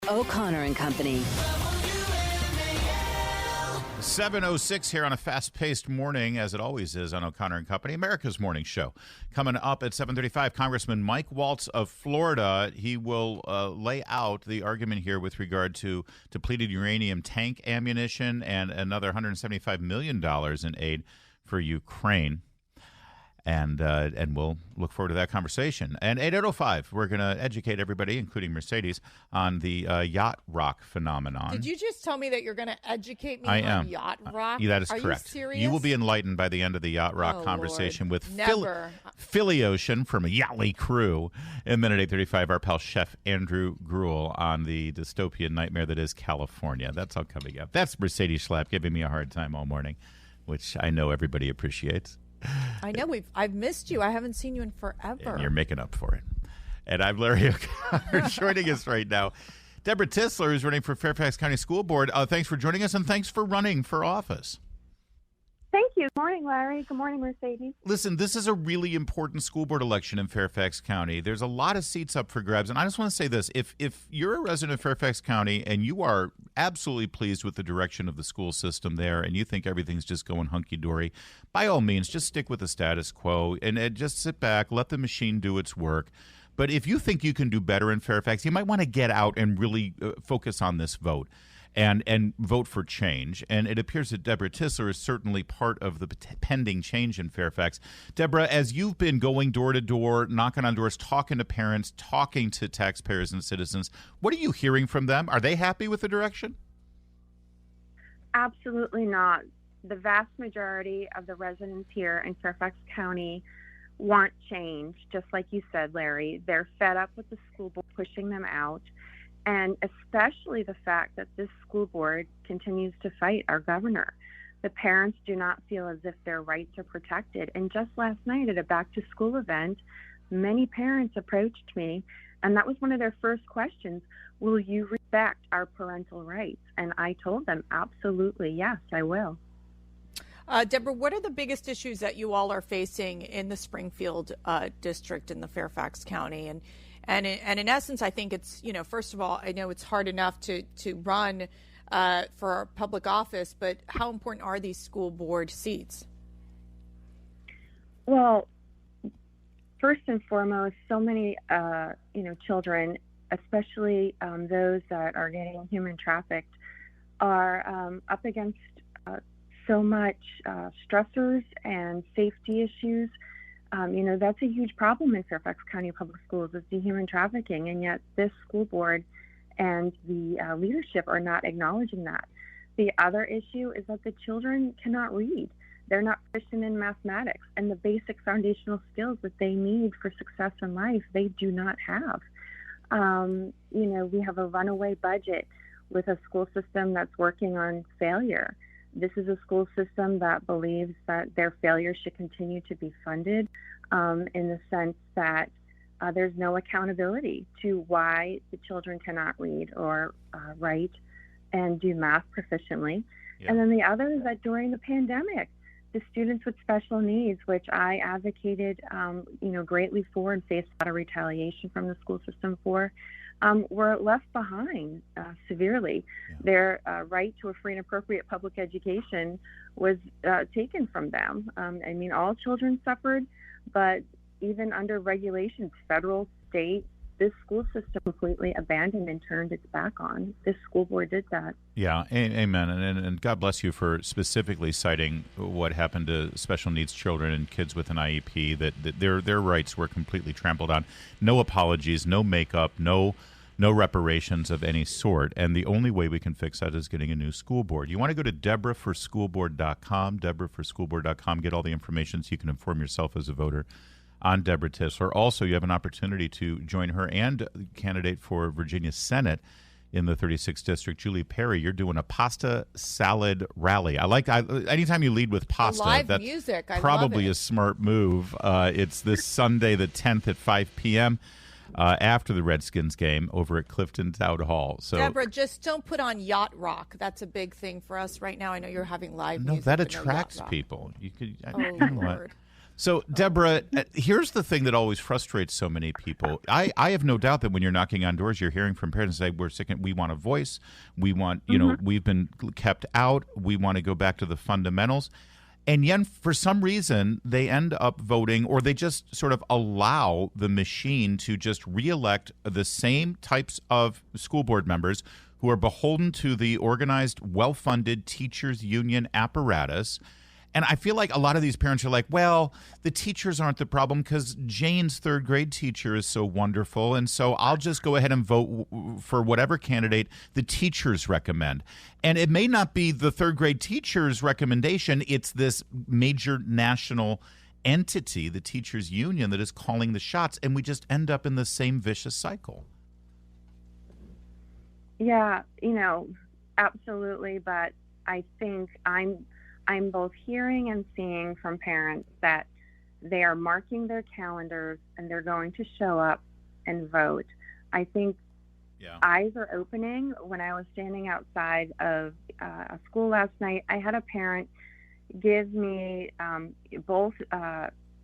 O'Connor and Company. 7:06 here on a fast-paced morning, as it always is on O'Connor and Company, America's morning show. Coming up at 7:35, Congressman Mike Waltz of Florida. He will lay out the argument here with regard to depleted uranium tank ammunition and another $175 million in aid for Ukraine. And we'll look forward to that conversation. And 8:05, we're going to educate everybody, including Mercedes, on the yacht rock phenomenon. Did you just tell me that you're going to educate me I on am. yacht rock? Yeah, that is Are correct. You serious? You will be enlightened by the end of the yacht rock conversation Lord. with Never. Philly Ocean from a Yachtly Crew. And then at 8:35, our pal Chef Andrew Gruel on the dystopian nightmare that is California. That's all coming up. That's Mercedes Schlapp giving me a hard time all morning, which I know everybody appreciates. I know I've missed you. I haven't seen you in forever. And you're making up for it. And I'm Larry O'Connor. Joining us right now, Debra Tisler, who's running for Fairfax County School Board. Thanks for joining us, and thanks for running for office. Thank you. Good morning, Larry. Good morning, Mercedes. Listen, this is a really important school board election in Fairfax County. There's a lot of seats up for grabs, and I just want to say this. If you're a resident of Fairfax County and you are absolutely pleased with the direction of the school system there and you think everything's just going hunky-dory, by all means, just stick with the status quo and just sit back, let the machine do its work. But if you think you can do better in Fairfax, you might want to get out and really focus on this vote. And vote for change. And it appears that Debra Tisler is certainly part of the pending change in Fairfax. Debra, as you've been going door to door, knocking on doors, talking to parents, talking to taxpayers and citizens, what are you hearing from them? Are they happy with the direction? Absolutely not. The vast majority of the residents here in Fairfax County want change, just like you said, Larry. They're fed up with the school board pushing them out. And especially the fact that this school board continues to fight our governor. The parents do not feel as if their rights are protected. And just last night at a back-to-school event, many parents approached me, and that was one of their first questions. Will you respect our parental rights? And I told them, absolutely, yes, I will. Debra, what are the biggest issues that you all are facing in the Springfield district in the Fairfax County? And in essence, I think it's, first of all, I know it's hard enough to run for public office, but how important are these school board seats? Well, first and foremost, so many, children, especially those that are getting human trafficked, are up against so much stressors and safety issues. That's a huge problem in Fairfax County Public Schools is the human trafficking, and yet this school board and the leadership are not acknowledging that. The other issue is that the children cannot read. They're not proficient in mathematics, and the basic foundational skills that they need for success in life, they do not have. We have a runaway budget with a school system that's working on failure. This is a school system that believes that their failure should continue to be funded in the sense that there's no accountability to why the children cannot read or write and do math proficiently. Yeah. And then the other is that during the pandemic, the students with special needs, which I advocated, greatly for and faced a lot of retaliation from the school system for, were left behind severely. Yeah. Their right to a free and appropriate public education was taken from them. All children suffered, but even under regulations, federal, state, this school system completely abandoned and turned its back on. This school board did that. Yeah, amen. And God bless you for specifically citing what happened to special needs children and kids with an IEP, that their rights were completely trampled on. No apologies, no makeup, no reparations of any sort. And the only way we can fix that is getting a new school board. You want to go to debraforschoolboard.com, debraforschoolboard.com, get all the information so you can inform yourself as a voter on Debra Tisler. Also, you have an opportunity to join her and candidate for Virginia Senate in the 36th district, Julie Perry. You're doing a pasta salad rally. Anytime you lead with pasta, live that's music. I probably love it. A smart move. It's this Sunday, the 10th at 5 p.m. After the Redskins game over at Clifton Town Hall. So, Debra, just don't put on yacht rock. That's a big thing for us right now. I know you're having live music. No, that attracts people. You could. Lord. So, Debra, here's the thing that always frustrates so many people. I have no doubt that when you're knocking on doors, you're hearing from parents say, we're sick, we want a voice. We want, we've been kept out. We want to go back to the fundamentals. And yet, for some reason, they end up voting, or they just sort of allow the machine to just reelect the same types of school board members who are beholden to the organized, well-funded teachers union apparatus. And I feel like a lot of these parents are like, well, the teachers aren't the problem because Jane's third grade teacher is so wonderful. And so I'll just go ahead and vote for whatever candidate the teachers recommend. And it may not be the third grade teacher's recommendation. It's this major national entity, the teachers union, that is calling the shots. And we just end up in the same vicious cycle. Yeah, absolutely. But I think I'm both hearing and seeing from parents that they are marking their calendars and they're going to show up and vote. I think eyes are opening. When I was standing outside of a school last night, I had a parent give me both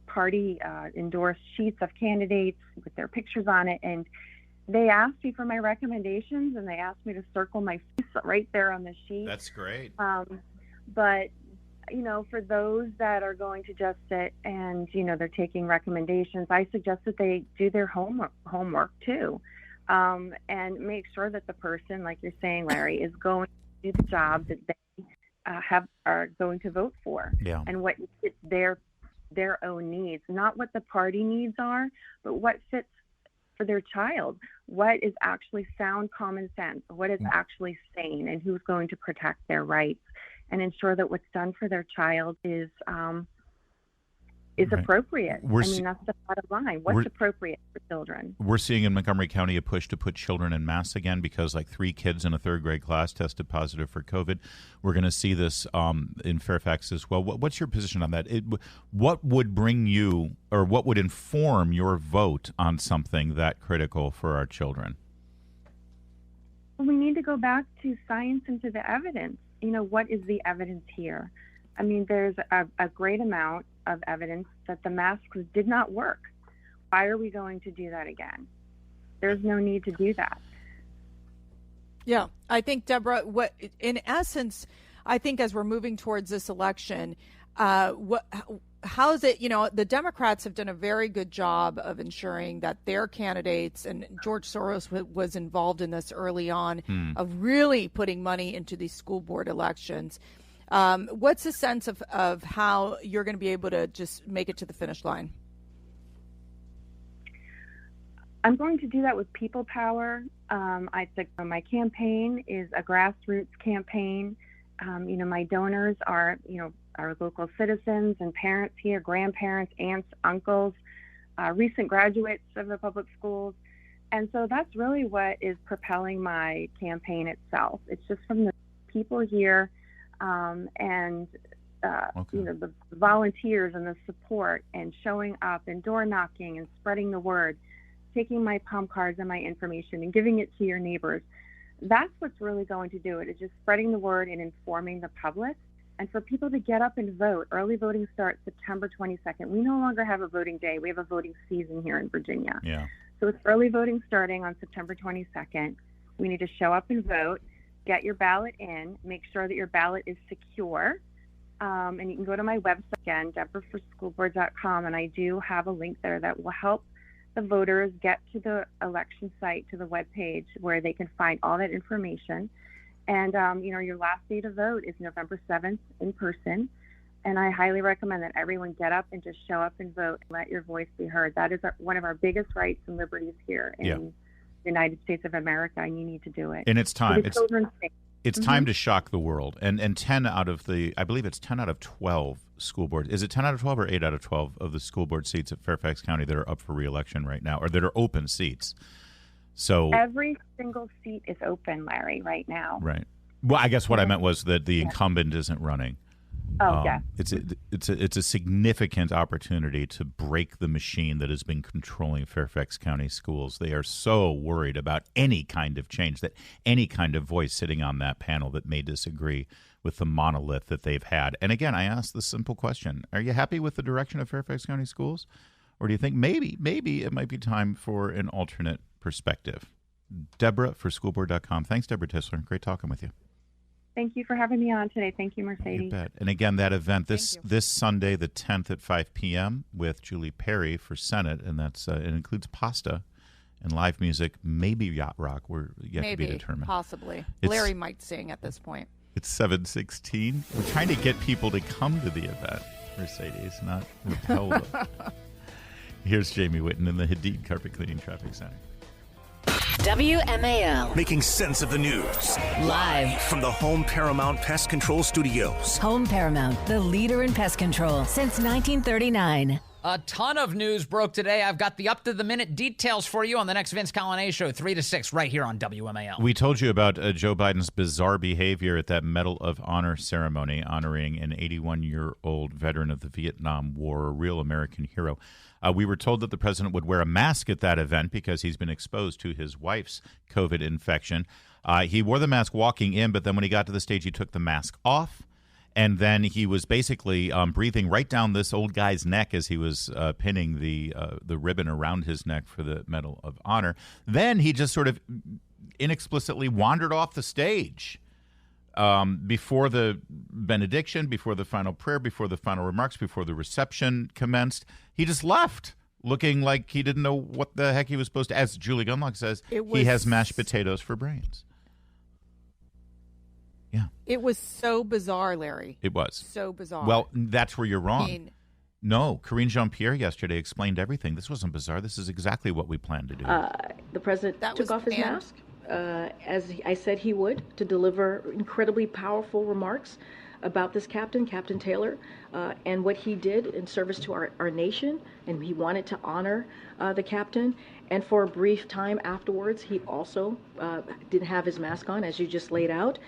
party endorsed sheets of candidates with their pictures on it, and they asked me for my recommendations, and they asked me to circle my face right there on the sheet. That's great. But for those that are going to just sit and, they're taking recommendations, I suggest that they do their homework too, and make sure that the person, like you're saying, Larry, is going to do the job that they are going to vote for, and what fits their own needs, not what the party needs are, but what fits for their child, what is actually sound common sense, what is actually sane, and who's going to protect their rights and ensure that what's done for their child is appropriate. That's the bottom line. What's appropriate for children? We're seeing in Montgomery County a push to put children in masks again because 3 kids in a third grade class tested positive for COVID. We're going to see this in Fairfax as well. What's your position on that? What would bring you, or what would inform your vote on something that critical for our children? We need to go back to science and to the evidence. What is the evidence here? There's a great amount of evidence that the masks did not work. Why are we going to do that again? There's no need to do that. Yeah, I think, Debra, in essence, I think as we're moving towards this election, how is it, the Democrats have done a very good job of ensuring that their candidates, and George Soros was involved in this early on, of really putting money into these school board elections. What's the sense of how you're going to be able to just make it to the finish line? I'm going to do that with people power. I think my campaign is a grassroots campaign. My donors are, our local citizens and parents here, grandparents, aunts, uncles, recent graduates of the public schools. And so that's really what is propelling my campaign itself. It's just from the people here the volunteers and the support and showing up and door knocking and spreading the word, taking my palm cards and my information and giving it to your neighbors. That's what's really going to do it, is just spreading the word and informing the public. And for people to get up and vote. Early voting starts September 22nd. We no longer have a voting day. We have a voting season here in Virginia. Yeah. So with early voting starting on September 22nd, we need to show up and vote, get your ballot in, make sure that your ballot is secure. And you can go to my website again, debraforschoolboard.com, and I do have a link there that will help the voters get to the election site, to the webpage, where they can find all that information. And, your last day to vote is November 7th in person. And I highly recommend that everyone get up and just show up and vote. Let your voice be heard. That is one of our biggest rights and liberties here in the United States of America, and you need to do it. And it's time. It's Mm-hmm. time to shock the world. And 10 out of I believe it's 10 out of 12 school boards. Is it 10 out of 12 or 8 out of 12 of the school board seats at Fairfax County that are up for re-election right now, or that are open seats? So every single seat is open, Larry, right now. Right. Well, I guess what I meant was that the incumbent isn't running. Oh, yeah. It's a significant opportunity to break the machine that has been controlling Fairfax County schools. They are so worried about any kind of change, that any kind of voice sitting on that panel that may disagree with the monolith that they've had. And again, I ask the simple question: are you happy with the direction of Fairfax County Schools, or do you think maybe it might be time for an alternate perspective? Debra for schoolboard.com. Thanks, Debra Tisler. Great talking with you. Thank you for having me on today. Thank you, Mercedes. You bet. And again, that event this Sunday, the 10th at 5 p.m. with Julie Perry for Senate, and that's it includes pasta and live music, maybe yacht rock. We're yet to be determined. Possibly. Larry might sing at this point. It's 7:16. We're trying to get people to come to the event, Mercedes, not repel them. Here's Jamie Whitten in the Hadid Carpet Cleaning Traffic Center. WMAL. Making sense of the news. Live from the Home Paramount Pest Control Studios. Home Paramount, the leader in pest control since 1939. A ton of news broke today. I've got the up-to-the-minute details for you on the next Vince Callanan Show, 3 to 6, right here on WMAL. We told you about Joe Biden's bizarre behavior at that Medal of Honor ceremony honoring an 81-year-old veteran of the Vietnam War, a real American hero. We were told that the president would wear a mask at that event because he's been exposed to his wife's COVID infection. He wore the mask walking in, but then when he got to the stage, he took the mask off. And then he was basically breathing right down this old guy's neck as he was pinning the ribbon around his neck for the Medal of Honor. Then he just sort of inexplicitly wandered off the stage before the benediction, before the final prayer, before the final remarks, before the reception commenced. He just left, looking like he didn't know what the heck he was supposed to. As Julie Gunlock says, he has mashed potatoes for brains. Yeah. It was so bizarre, Larry. It was. So bizarre. Well, that's where you're wrong. No, Karine Jean-Pierre yesterday explained everything. This wasn't bizarre. This is exactly what we planned to do. The president took off his mask, as I said he would, to deliver incredibly powerful remarks about this captain, Captain Taylor, and what he did in service to our nation. And he wanted to honor the captain. And for a brief time afterwards, he also didn't have his mask on, as you just laid out.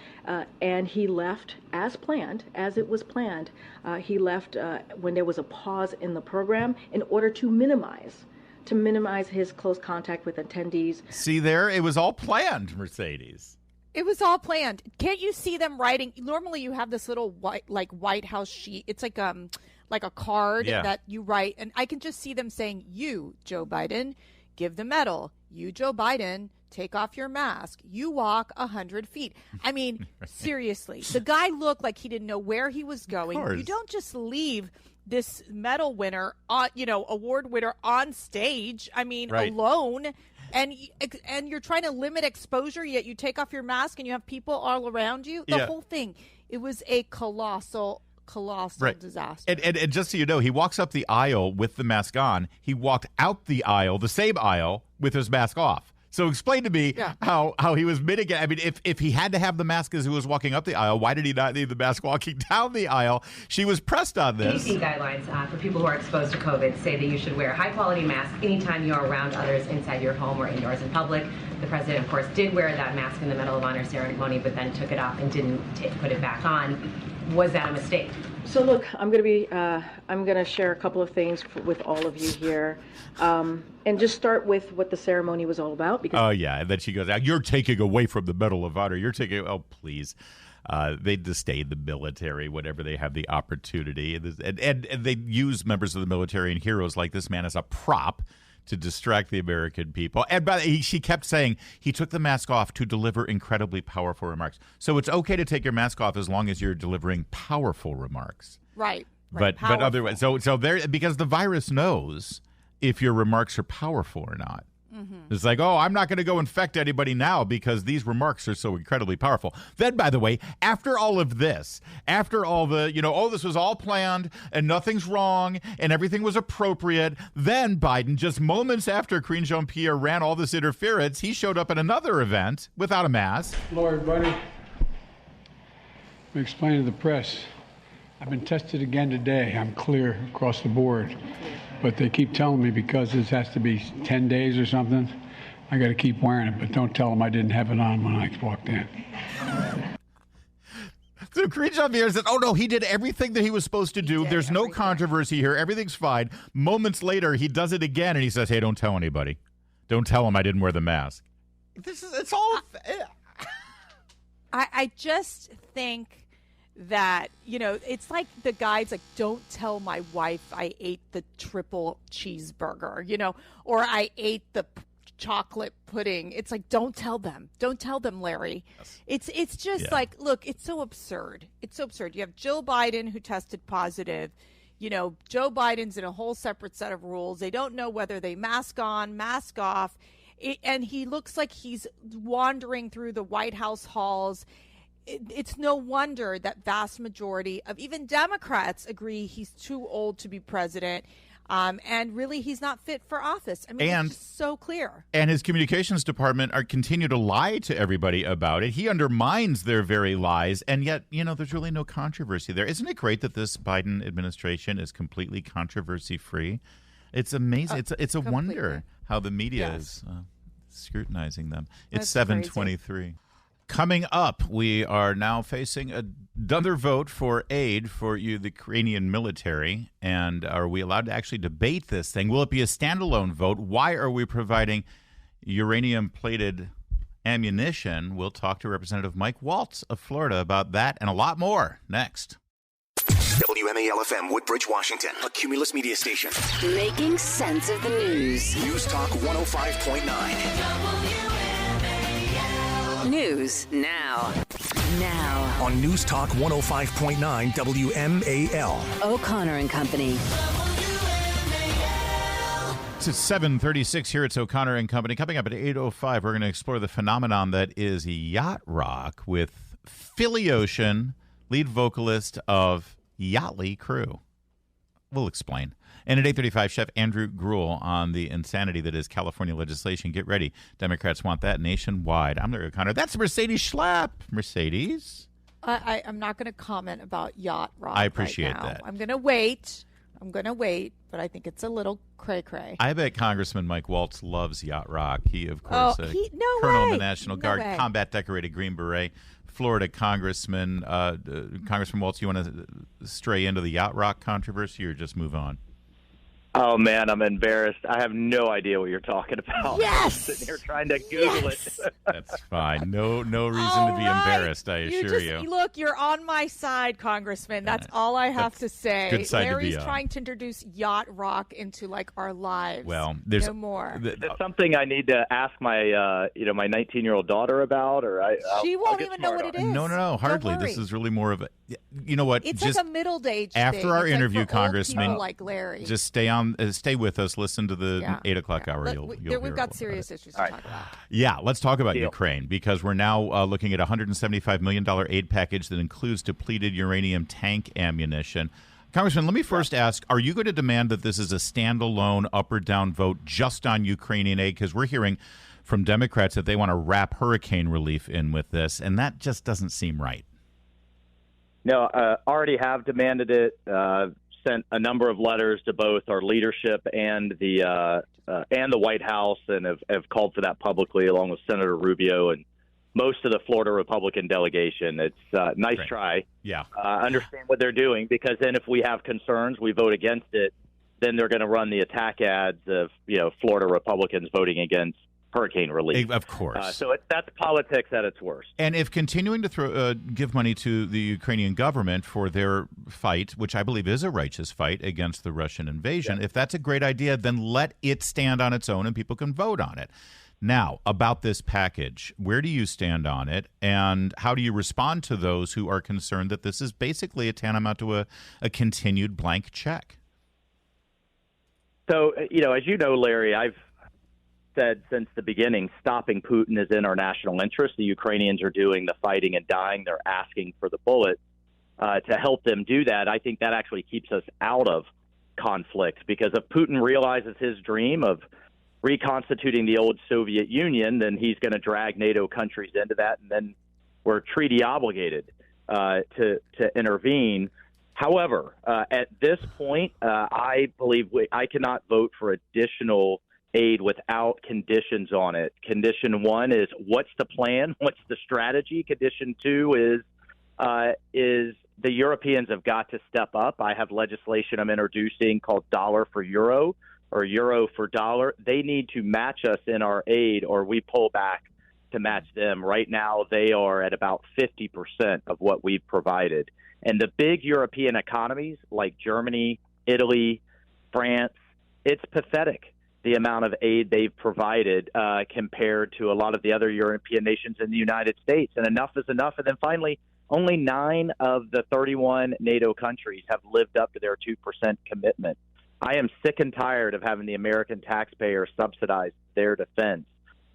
And he left as planned, as it was planned. He left when there was a pause in the program in order to minimize his close contact with attendees. See there? It was all planned, Mercedes. It was all planned. Can't you see them writing? Normally you have this little White House sheet. It's like a card that you write. And I can just see them saying, you, Joe Biden, give the medal. You, Joe Biden, take off your mask. You walk 100 feet. I mean, seriously, the guy looked like he didn't know where he was going. You don't just leave this medal winner, award winner on stage. I mean, alone. And you're trying to limit exposure, yet you take off your mask and you have people all around you. The whole thing. It was a colossal disaster. And just so you know, he walks up the aisle with the mask on. He walked out the aisle, the same aisle, with his mask off. So explain to me how he was mitigating. I mean, if he had to have the mask as he was walking up the aisle, why did he not need the mask walking down the aisle? She was pressed on this. CDC guidelines for people who are exposed to COVID say that you should wear a high-quality mask anytime you're around others inside your home or indoors in public. The president, of course, did wear that mask in the Medal of Honor ceremony, but then took it off and didn't put it back on. Was that a mistake? So look, I'm going to share a couple of things with all of you here, and just start with what the ceremony was all about. Because and then she goes, "You're taking away from the Medal of Honor. You're taking." Oh, please. They disdain the military whenever they have the opportunity, and they use members of the military and heroes like this man as a prop to distract the American people. And she kept saying he took the mask off to deliver incredibly powerful remarks. So it's okay to take your mask off as long as you're delivering powerful remarks. Right. But otherwise, so there, because the virus knows if your remarks are powerful or not. Mm-hmm. It's like, I'm not going to go infect anybody now because these remarks are so incredibly powerful. Then, by the way, after all of this, after all the, this was all planned and nothing's wrong and everything was appropriate, then Biden, just moments after Karine Jean-Pierre ran all this interference, he showed up at another event without a mask. Hello, everybody. Let me explain to the press. I've been tested again today. I'm clear across the board. But they keep telling me because this has to be 10 days or something, I got to keep wearing it. But don't tell them I didn't have it on when I walked in. So Karine Jean-Pierre said, no, he did everything that he was supposed to do. There's no controversy here. Everything's fine. Moments later, he does it again, and he says, hey, don't tell anybody. Don't tell them I didn't wear the mask. It's all... I just think that, it's like the guy's like, don't tell my wife I ate the triple cheeseburger, or I ate the chocolate pudding. It's like, don't tell them, Larry. Yes. It's just like, look, it's so absurd. It's so absurd. You have Joe Biden who tested positive. Joe Biden's in a whole separate set of rules. They don't know whether they mask on, mask off. And he looks like he's wandering through the White House halls. It's no wonder that vast majority of even Democrats agree he's too old to be president. And really, he's not fit for office. I mean, it's just so clear. And his communications department continue to lie to everybody about it. He undermines their very lies, and yet, there's really no controversy there. Isn't it great that this Biden administration is completely controversy-free? It's amazing. It's a wonder how the media is scrutinizing them. It's 7:23. Coming up, we are now facing another vote for aid for the Ukrainian military. And are we allowed to actually debate this thing? Will it be a standalone vote? Why are we providing uranium-plated ammunition? We'll talk to Representative Mike Waltz of Florida about that and a lot more next. WMAL-FM, Woodbridge, Washington, a Cumulus media station. Making sense of the news. News Talk 105.9. News now. On News Talk 105.9 WMAL. O'Connor and Company. It's 7:36 here. It's O'Connor and Company. Coming up at 8:05, we're going to explore the phenomenon that is yacht rock with Philly Ocean, lead vocalist of Yachtly Crew. We'll explain. And at 8:35, Chef Andrew Gruel on the insanity that is California legislation. Get ready. Democrats want that nationwide. I'm Larry O'Connor. That's Mercedes Schlapp. Mercedes? I'm not going to comment about yacht rock. I appreciate right now. that. I'm going to wait, but I think it's a little cray-cray. I bet Congressman Mike Waltz loves yacht rock. He, of course, colonel in the National Guard, combat decorated Green Beret, Florida Congressman. Congressman Waltz, you want to stray into the yacht rock controversy or just move on? Oh, man, I'm embarrassed. I have no idea what you're talking about. Yes! I'm sitting here trying to Google it. That's fine. No reason to be embarrassed, I assure you. Look, you're on my side, Congressman. That's all I have to say. Good side Larry's to be on. Trying to introduce yacht rock into, our lives. Well, there's no more. Is it something I need to ask my, my 19-year-old daughter about? Or she won't even know what it is. No, hardly. This is really more of a, you know what? It's just like a middle-aged after thing. our It's interview, like for old Congressman, people like Larry. Just stay with us. Listen to the 8 o'clock hour. We've got serious issues to talk about. Yeah, let's talk about Ukraine because we're now looking at a $175 million aid package that includes depleted uranium tank ammunition. Congressman, let me first ask, are you going to demand that this is a standalone up or down vote just on Ukrainian aid? Because we're hearing from Democrats that they want to wrap hurricane relief in with this, and that just doesn't seem right. No, already have demanded it. Sent a number of letters to both our leadership and the White House, and have called for that publicly, along with Senator Rubio and most of the Florida Republican delegation. It's nice try. Yeah, understand what they're doing, because then if we have concerns, we vote against it. Then they're going to run the attack ads of Florida Republicans voting against hurricane relief. Of course. So that's politics at its worst. And if continuing to give money to the Ukrainian government for their fight, which I believe is a righteous fight against the Russian invasion, if that's a great idea, then let it stand on its own and people can vote on it. Now, about this package, where do you stand on it, and how do you respond to those who are concerned that this is basically a tantamount to a continued blank check? So, as you know, Larry, I've said since the beginning, stopping Putin is in our national interest. The Ukrainians are doing the fighting and dying. They're asking for the bullet to help them do that. I think that actually keeps us out of conflict, because if Putin realizes his dream of reconstituting the old Soviet Union, then he's going to drag NATO countries into that, and then we're treaty obligated to intervene. However, at this point, I believe I cannot vote for additional aid without conditions on it. Condition one is, what's the plan? What's the strategy? Condition two is the Europeans have got to step up. I have legislation I'm introducing called dollar for euro, or euro for dollar. They need to match us in our aid, or we pull back to match them. Right now, they are at about 50% of what we've provided. And the big European economies like Germany, Italy, France, it's pathetic the amount of aid they've provided compared to a lot of the other European nations in the United States. And enough is enough. And then finally, only 9 of the 31 NATO countries have lived up to their 2% commitment. I am sick and tired of having the American taxpayer subsidize their defense.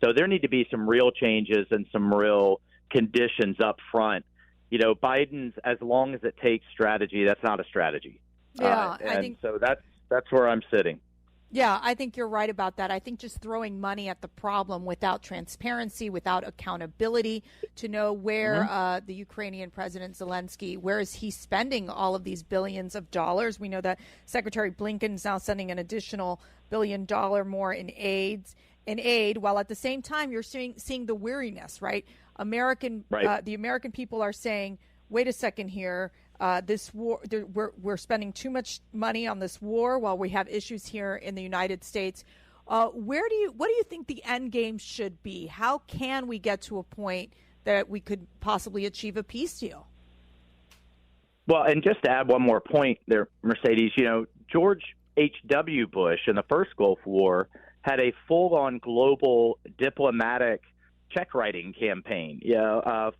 So there need to be some real changes and some real conditions up front. You know, Biden's as long as it takes strategy, that's not a strategy. Yeah, and I think so that's where I'm sitting. Yeah, I think you're right about that. I think just throwing money at the problem without transparency, without accountability to know where the Ukrainian President Zelensky, where is he spending all of these billions of dollars? We know that Secretary Blinken is now sending an additional $1 billion more in aid, while at the same time you're seeing the weariness, right? The American people are saying, wait a second here. This war, we're spending too much money on this war while we have issues here in the United States. What do you think the end game should be? How can we get to a point that we could possibly achieve a peace deal? Well, and just to add one more point there, Mercedes, you know, George H.W. Bush in the first Gulf War had a full-on global diplomatic check-writing campaign,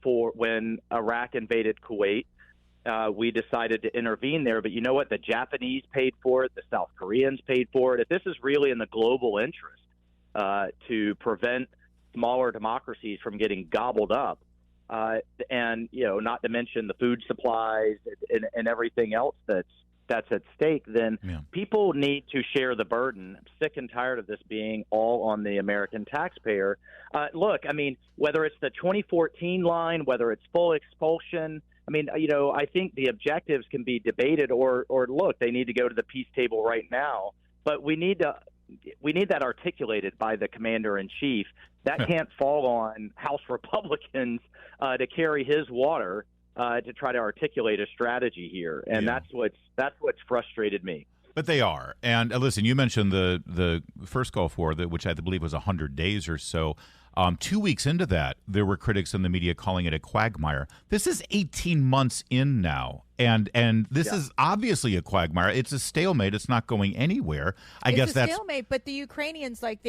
for when Iraq invaded Kuwait. We decided to intervene there, but you know what? The Japanese paid for it. The South Koreans paid for it. If this is really in the global interest to prevent smaller democracies from getting gobbled up, and not to mention the food supplies and everything else that's at stake, then people need to share the burden. I'm sick and tired of this being all on the American taxpayer. Look, I mean, whether it's the 2014 line, whether it's full expulsion, I mean, I think the objectives can be debated or look, they need to go to the peace table right now. But we need that articulated by the commander in chief. That can't fall on House Republicans to carry his water to try to articulate a strategy here. And that's what's frustrated me. But they are. And listen, you mentioned the first Gulf War, which I believe was 100 days or so. 2 weeks into that, there were critics in the media calling it a quagmire. This is 18 months in now, and this is obviously a quagmire. It's a stalemate. It's not going anywhere. I guess that's a stalemate. But the Ukrainians, like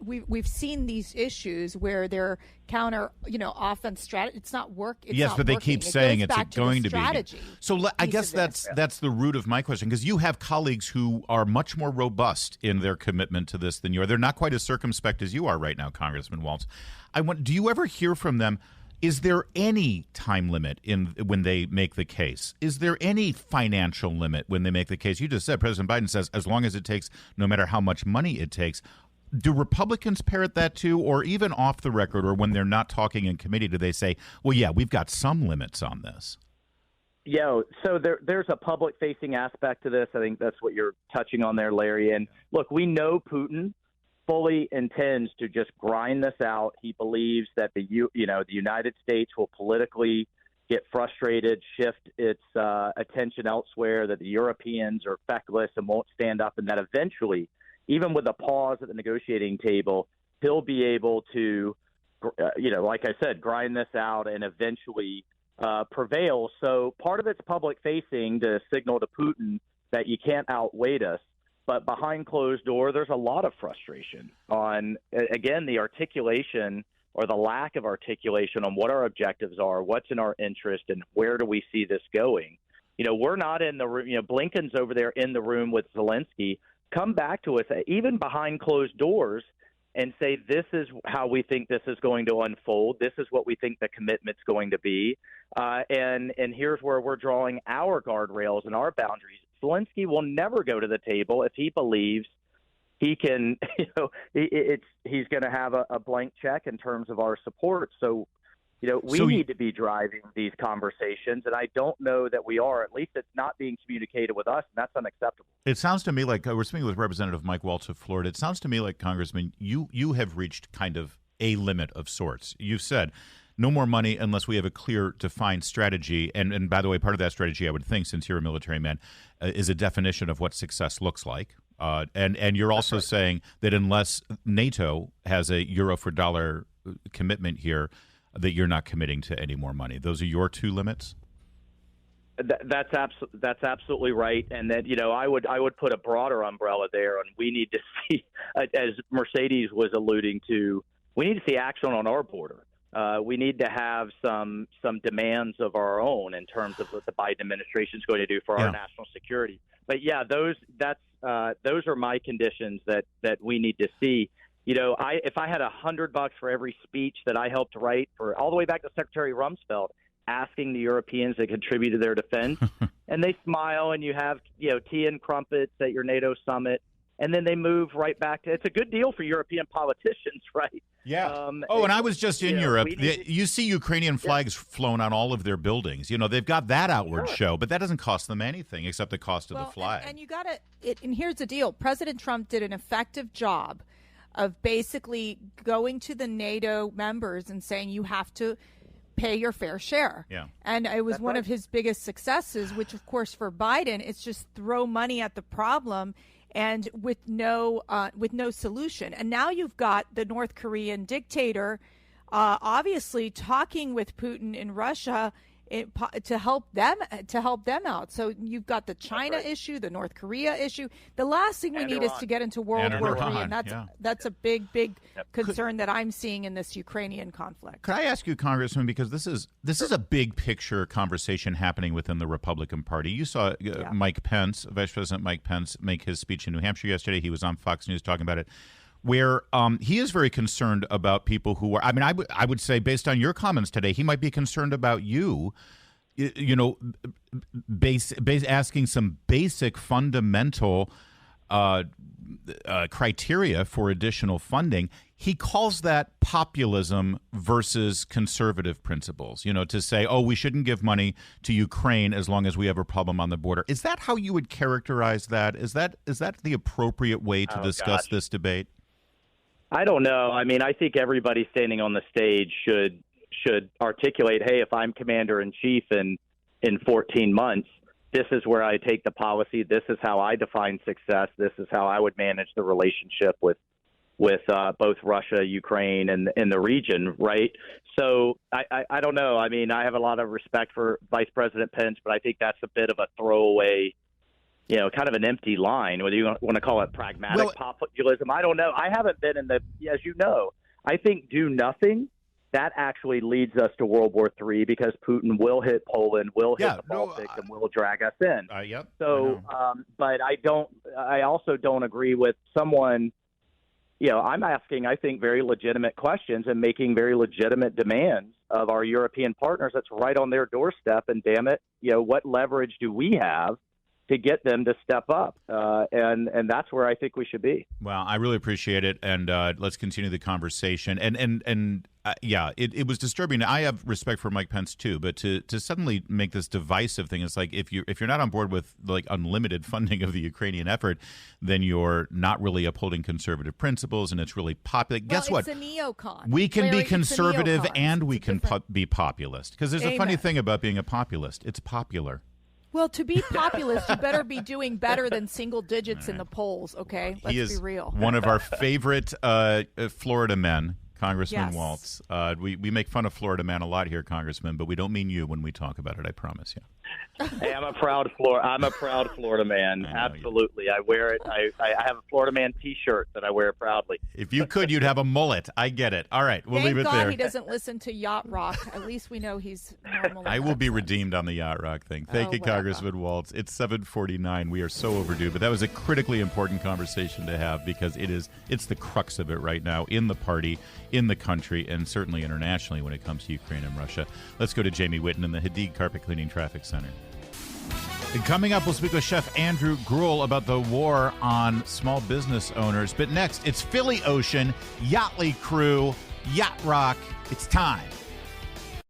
we've seen these issues where they're counter, offense strategy. It's not working. Yes, but they keep saying it's going to be. So I guess that's the root of my question, because you have colleagues who are much more robust in their commitment to this than you are. They're not quite as circumspect as you are right now, Congressman Waltz. Do you ever hear from them? Is there any time limit when they make the case? Is there any financial limit when they make the case? You just said President Biden says as long as it takes, no matter how much money it takes. Do Republicans parrot that too, or even off the record, or when they're not talking in committee, do they say, well, yeah, we've got some limits on this? Yeah, so there's a public-facing aspect to this. I think that's what you're touching on there, Larry. And look, we know Putin fully intends to just grind this out. He believes that the United States will politically get frustrated, shift its attention elsewhere, that the Europeans are feckless and won't stand up, and that eventually, even with a pause at the negotiating table, he'll be able to, like I said, grind this out and eventually prevail. So part of it's public-facing to signal to Putin that you can't outweigh us. But behind closed door, there's a lot of frustration on, again, the articulation or the lack of articulation on what our objectives are, what's in our interest, and where do we see this going. We're not in the room. Blinken's over there in the room with Zelensky. Come back to us, even behind closed doors, and say, this is how we think this is going to unfold. This is what we think the commitment's going to be. And here's where we're drawing our guardrails and our boundaries. Zelensky will never go to the table if he believes he can, he's going to have a blank check in terms of our support. So, we need to be driving these conversations, and I don't know that we are. At least it's not being communicated with us, and that's unacceptable. It sounds to me like we're speaking with Representative Mike Waltz of Florida. It sounds to me like, Congressman, you have reached kind of a limit of sorts. You've said no more money unless we have a clear, defined strategy. And by the way, part of that strategy, I would think, since you're a military man, is a definition of what success looks like. And you're also saying that unless NATO has a euro for dollar commitment here, that you're not committing to any more money. Those are your two limits? That's absolutely right. And then, I would put a broader umbrella there, and we need to see, as Mercedes was alluding to, we need to see action on our border. We need to have some demands of our own in terms of what the Biden administration is going to do for our national security. But yeah, those are my conditions that we need to see. If I had $100 for every speech that I helped write for all the way back to Secretary Rumsfeld, asking the Europeans to contribute to their defense, and they smile, and you have tea and crumpets at your NATO summit, and then they move right back to it's a good deal for European politicians, right? Yeah. And I was just in Europe. You see Ukrainian flags flown on all of their buildings. They've got that outward show, but that doesn't cost them anything except the cost of the flag. And you got to. And here's the deal: President Trump did an effective job of basically going to the NATO members and saying you have to pay your fair share. Yeah. And it was one of his biggest successes, which of course for Biden, it's just throw money at the problem and with no solution. And now you've got the North Korean dictator obviously talking with Putin in Russia to help them out. So you've got the China issue, the North Korea issue. The last thing we need is to get into World War III, and that's a big concern that I'm seeing in this Ukrainian conflict. Could I ask you, Congressman, because this is a big picture conversation happening within the Republican Party. You saw Mike Pence, Vice President Mike Pence, make his speech in New Hampshire yesterday. He was on Fox News talking about it, where he is very concerned about people who are, I would say, based on your comments today, he might be concerned about you, asking some basic fundamental criteria for additional funding. He calls that populism versus conservative principles, to say, we shouldn't give money to Ukraine as long as we have a problem on the border. Is that how you would characterize that? Is that the appropriate way to discuss this debate? I don't know. I think everybody standing on the stage should articulate, hey, if I'm commander in chief in 14 months, this is where I take the policy. This is how I define success. This is how I would manage the relationship with both Russia, Ukraine, and the region, right? So I don't know. I have a lot of respect for Vice President Pence, but I think that's a bit of a throwaway, kind of an empty line, whether you want to call it pragmatic populism. I don't know. I haven't been in as you know, I think do nothing. That actually leads us to World War III because Putin will hit Poland, will hit the Baltic, and will drag us in. Yep. So, but I also don't agree with someone, I'm asking, I think, very legitimate questions and making very legitimate demands of our European partners. That's right on their doorstep. And damn it, what leverage do we have to get them to step up? And that's where I think we should be. Well, I really appreciate it. And let's continue the conversation. And it was disturbing. I have respect for Mike Pence, too. But to suddenly make this divisive thing, it's like if you're not on board with unlimited funding of the Ukrainian effort, then you're not really upholding conservative principles. And it's really popular. Guess what? It's a neocon. We can be conservative and we can be populist. Because there's a funny thing about being a populist. It's popular. Well, to be populist, you better be doing better than single digits in the polls, okay? Let's be real. One of our favorite Florida men, Congressman Waltz. We make fun of Florida man a lot here, Congressman, but we don't mean you when we talk about it, I promise you. Hey, I'm a proud Florida man. Absolutely. I wear it. I have a Florida man T-shirt that I wear proudly. If you could, you'd have a mullet. I get it. All right, we'll leave it there. Thank God he doesn't listen to Yacht Rock. At least we know he's normal. I will be redeemed on the Yacht Rock thing. Thank you, Congressman Waltz. It's 7:49. We are so overdue, but that was a critically important conversation to have because it's the crux of it right now in the party, in the country, and certainly internationally when it comes to Ukraine and Russia. Let's go to Jamie Whitten in the Hadig Carpet Cleaning Traffic Center. And coming up, we'll speak with Chef Andrew Gruel about the war on small business owners. But next, it's Philly Ocean, Yachtly Crew, Yacht Rock. It's time.